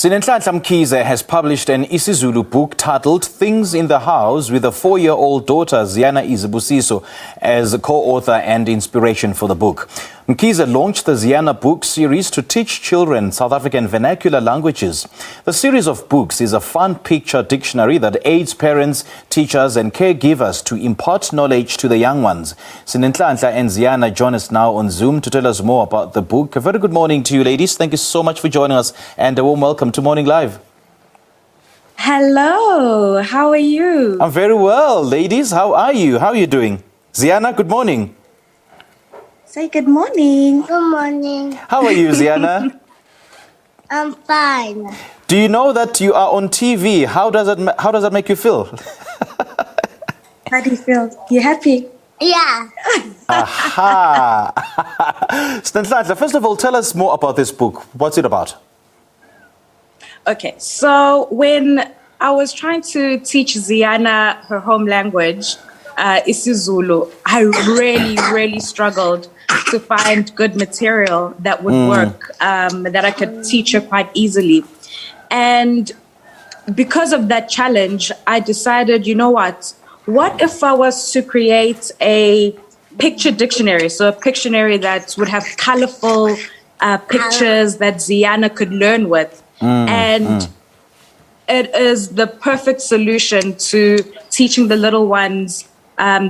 Sinenhlanhla Mkhize has published an isiZulu book titled Things in the House with a 4-year-old daughter, Ziyana Izibusiso, as co-author and inspiration for the book. Mkhize launched the Ziyana Books series to teach children South African vernacular languages. The series of books is a fun picture dictionary that aids parents, teachers and caregivers to impart knowledge to the young ones. Sinenhlanhla and Ziyana join us now on Zoom to tell us more about the book. A very good morning to you, ladies. Thank you so much for joining us and a warm welcome to Morning Live. Hello, how are you? I'm very well, ladies. How are you? How are you doing? Ziyana, good morning. Say good morning. Good morning. How are you, Ziyana? I'm fine. Do you know that you are on TV? How does that make you feel? How do you feel? You happy? Yeah. Aha! Sinenhlanhla, first of all, tell us more about this book. What's it about? Okay, so when I was trying to teach Ziyana her home language, isiZulu, I really struggled to find good material that would work, that I could teach her quite easily. And because of that challenge, I decided, you know what if I was to create a picture dictionary? So a dictionary that would have colorful pictures that Ziyana could learn with. And it is the perfect solution to teaching the little ones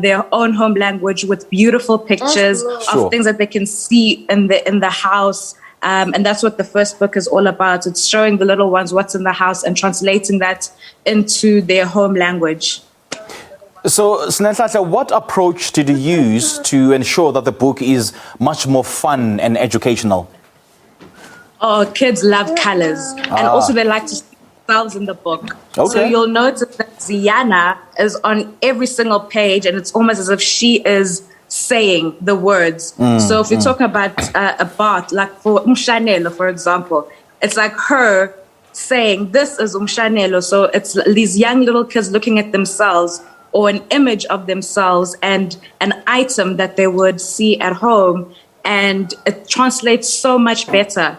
their own home language with beautiful pictures of things that they can see in the house. And that's what the first book is all about. It's showing the little ones what's in the house and translating that into their home language. So, Sinenhlanhla, what approach did you use to ensure that the book is much more fun and educational? Oh, kids love colors. And also they like to see themselves in the book. Okay. So you'll notice that Ziyana is on every single page and it's almost as if she is saying the words. So if you're talking about a bath, like for Umshanelo, for example, it's like her saying, this is Umshanelo. So it's these young little kids looking at themselves or an image of themselves and an item that they would see at home. And it translates so much better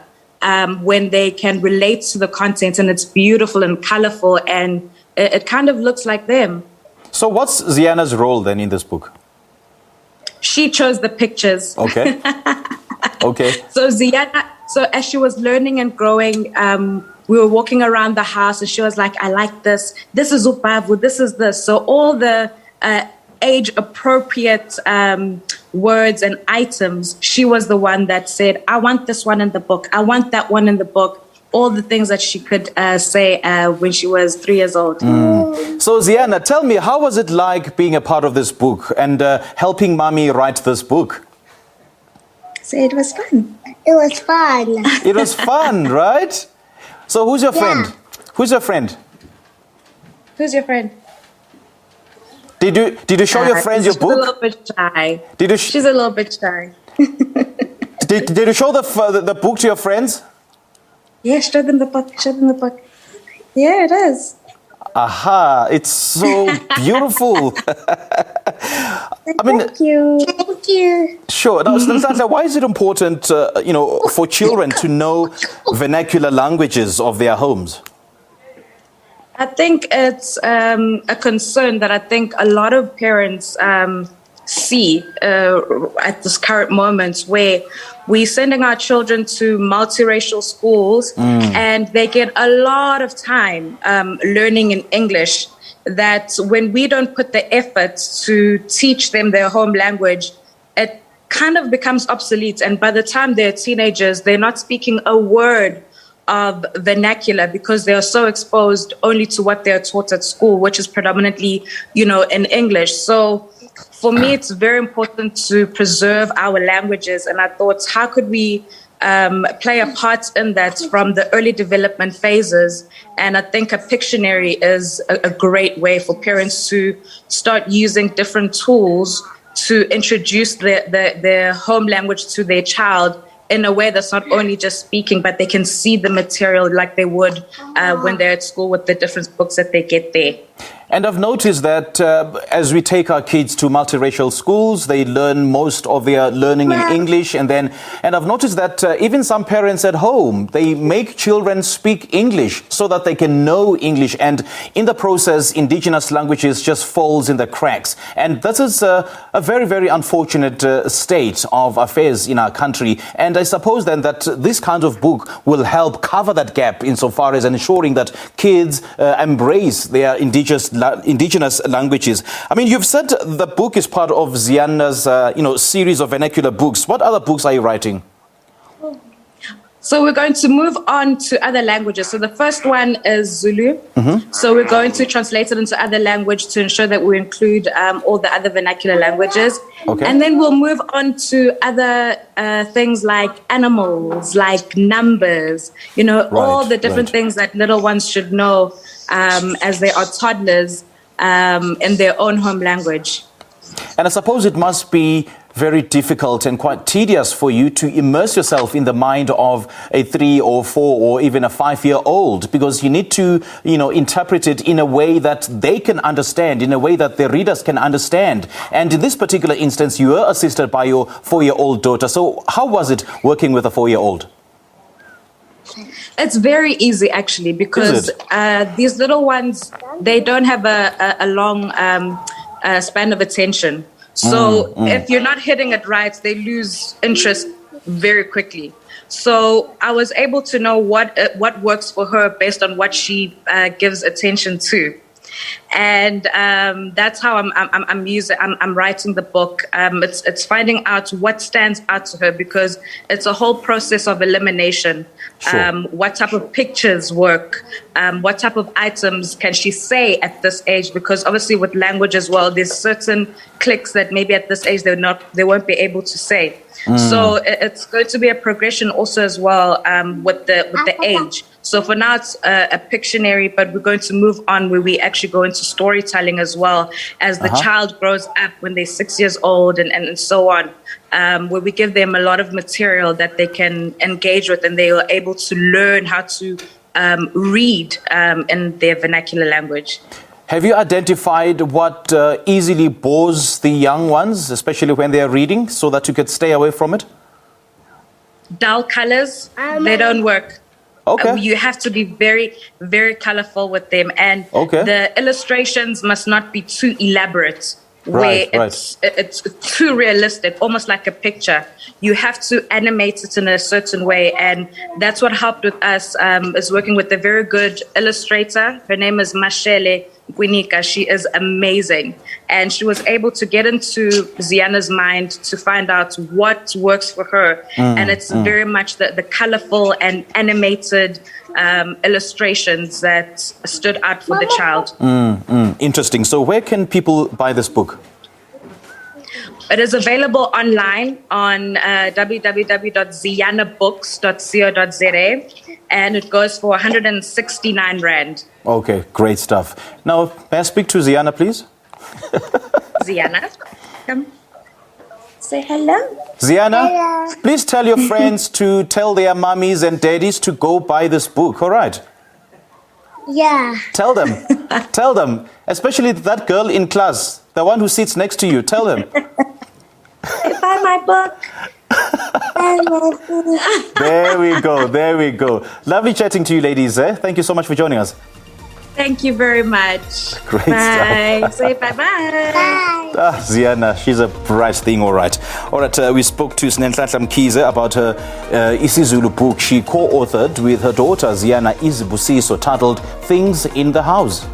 when they can relate to the content, and it's beautiful and colorful and it kind of looks like them. So what's Ziyana's role then in this book? She chose the pictures. Okay. Okay. So Ziyana, so as she was learning and growing, we were walking around the house and she was like, I like this. This is ubavu, this is this. So all the age-appropriate words and items, she was the one that said, I want this one in the book. I want that one in the book. All the things that she could say when she was 3 years old. So, Ziyana, tell me, how was it like being a part of this book and helping Mommy write this book? So it was fun. It was fun. It was fun, right? So who's your friend? Who's your friend? Who's your friend? Did you show your friends your book? She's a little bit shy. She's a little bit shy. Did you show the book to your friends? Yeah, show them the book. Show them the book. Yeah, it is. Aha, it's so beautiful. Thank you. Thank you. Sure. Now, Sinenhlanhla, why is it important, for children to know vernacular languages of their homes? I think it's a concern that I think a lot of parents see at this current moment, where we're sending our children to multiracial schools and they get a lot of time learning in English, that when we don't put the effort to teach them their home language, it kind of becomes obsolete. And by the time they're teenagers, they're not speaking a word of vernacular because they are so exposed only to what they're taught at school, which is predominantly, in English. So for me, it's very important to preserve our languages. And I thought, how could we play a part in that from the early development phases? And I think a Pictionary is a great way for parents to start using different tools to introduce their home language to their child in a way that's not only just speaking, but they can see the material like they would when they're at school with the different books that they get there. And I've noticed that as we take our kids to multiracial schools, they learn most of their learning in English. And I've noticed that even some parents at home, they make children speak English so that they can know English. And in the process, indigenous languages just falls in the cracks. And this is a very, very unfortunate state of affairs in our country. And I suppose then that this kind of book will help cover that gap insofar as ensuring that kids embrace their indigenous languages. I mean, you've said the book is part of Ziyana's, series of vernacular books. What other books are you writing? So we're going to move on to other languages. So the first one is Zulu. So we're going to translate it into other language to ensure that we include all the other vernacular languages. Okay. And then we'll move on to other things like animals, like numbers, all the different things that little ones should know as they are toddlers in their own home language. And I suppose it must be very difficult and quite tedious for you to immerse yourself in the mind of a 3 or 4 or even a 5-year-old, because you need to, interpret it in a way that they can understand, in a way that the readers can understand. And in this particular instance, you were assisted by your 4-year-old daughter. So how was it working with a 4-year-old? It's very easy, actually, because these little ones, they don't have a long span of attention. So if you're not hitting it right, they lose interest very quickly. So I was able to know what works for her based on what she gives attention to. And that's how I'm writing the book. It's finding out what stands out to her, because it's a whole process of elimination. Sure. What type of pictures work? What type of items can she say at this age? Because obviously with language as well, there's certain clicks that maybe at this age they won't be able to say. So it's going to be a progression also as well with the age. So for now, it's a Pictionary, but we're going to move on where we actually go into storytelling as well as the child grows up when they're 6 years old and so on, where we give them a lot of material that they can engage with, and they are able to learn how to read in their vernacular language. Have you identified what easily bores the young ones, especially when they are reading, so that you could stay away from it? Dull colors, they don't work. Okay. You have to be very, very colorful with them. And the illustrations must not be too elaborate, where it's too realistic, almost like a picture. You have to animate it in a certain way. And that's what helped with us, is working with a very good illustrator. Her name is Mashele Gwinika. She is amazing. And she was able to get into Ziyana's mind to find out what works for her. And it's very much the colorful and animated illustrations that stood out for the child. Interesting. So where can people buy this book? It is available online on www.ziyanabooks.co.za, and it goes for 169 Rand. Okay, great stuff. Now, may I speak to Ziyana, please? Ziyana, come. Say hello. Ziyana, Hello. please tell your friends to tell their mummies and daddies to go buy this book, all right? Yeah. Tell them, especially that girl in class, the one who sits next to you, tell them. Buy my book. There we go. Lovely chatting to you, ladies. Thank you so much for joining us. Thank you very much. Great Bye. stuff. Say bye-bye. Bye. Ziyana, she's a bright thing, all right. All right, we spoke to Sinenhlanhla Mkhize about her isiZulu book she co-authored with her daughter, Ziyana Izibusiso, titled Things in the House.